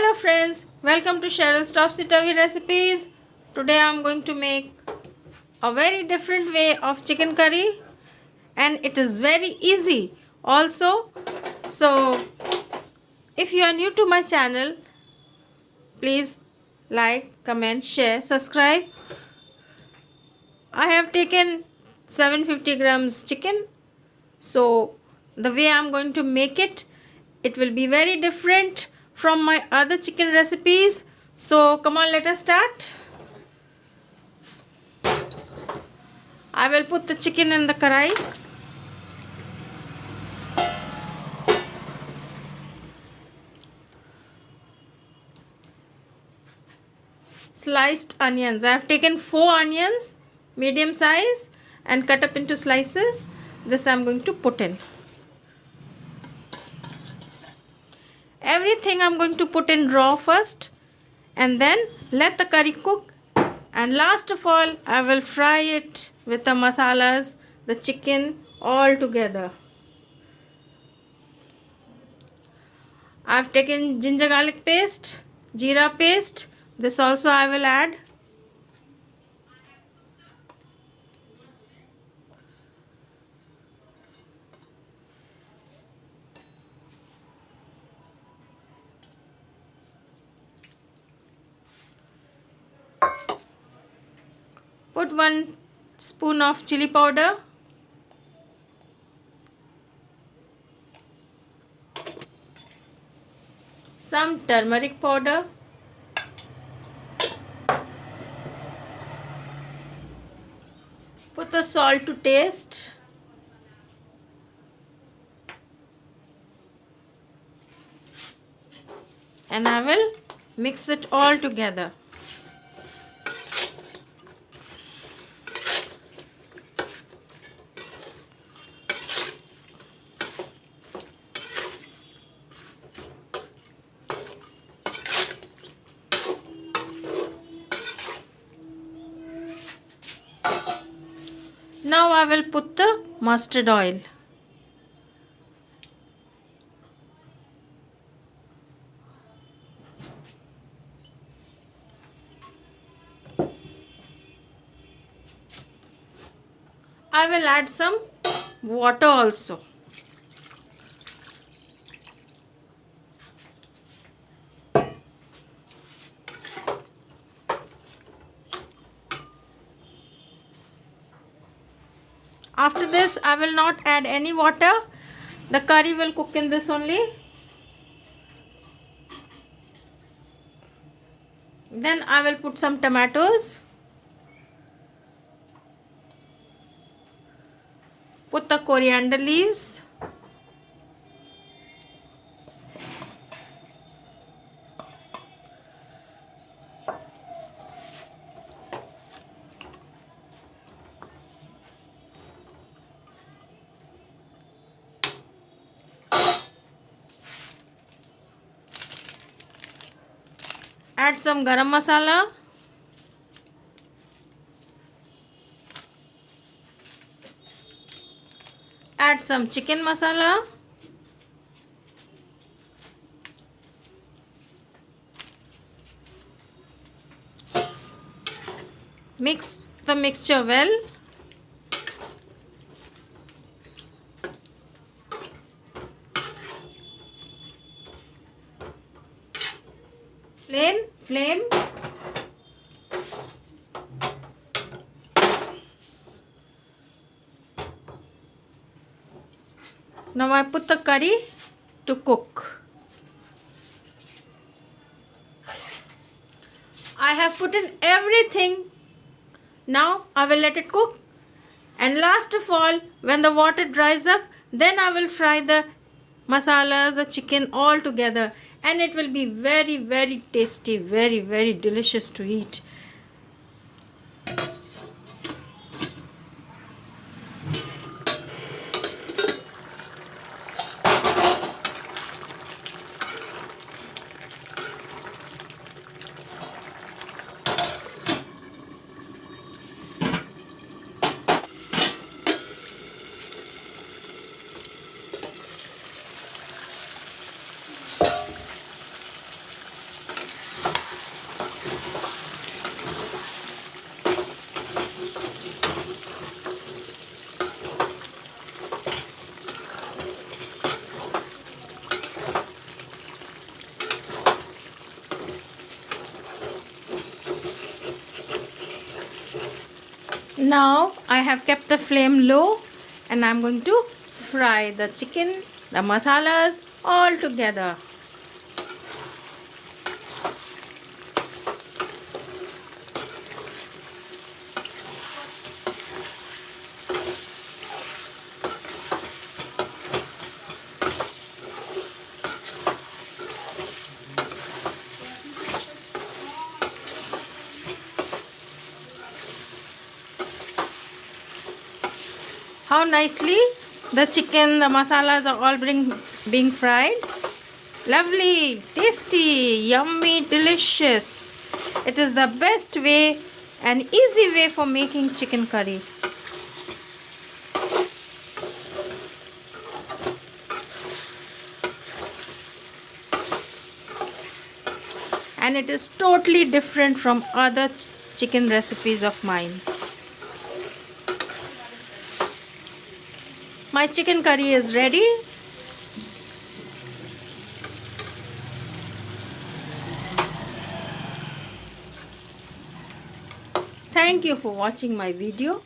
Hello friends, welcome to Cheryl's Topsy-Turvy Recipes. Today I am going to make a very different way of chicken curry and it is very easy also. So if you are new to my channel, please like, comment, share, subscribe. I have taken 750 grams chicken. So the way I am going to make it, it will be very different from my other chicken recipes. So come on, let us start. I will put the chicken in the karai. Sliced onions. I have taken 4 onions, medium size, and cut up into slices. This I am going to put in. Everything I am going to put in raw first and then let the curry cook, and last of all I will fry it with the masalas, the chicken all together. I have taken ginger garlic paste, jeera paste. This also I will add. Put 1 spoon of chili powder. Some turmeric powder. Put the salt to taste. And I will mix it all together. Now I will put the mustard oil. I will add some water also. After this, I will not add any water. The curry will cook in this only. Then I will put some tomatoes. Put the coriander leaves. Add some garam masala. Add some chicken masala. Mix the mixture well. Flame. Now I put the curry to cook. I have put in everything. Now I will let it cook. And last of all, when the water dries up, then I will fry the masalas, the chicken all together, and it will be very, very tasty, very, very delicious to eat. Now I have kept the flame low and I'm going to fry the chicken, the masalas all together. How nicely the chicken, the masalas are all being fried. Lovely, tasty, yummy, delicious. It is the best way and easy way for making chicken curry. And it is totally different from other chicken recipes of mine. My chicken curry is ready. Thank you for watching my video.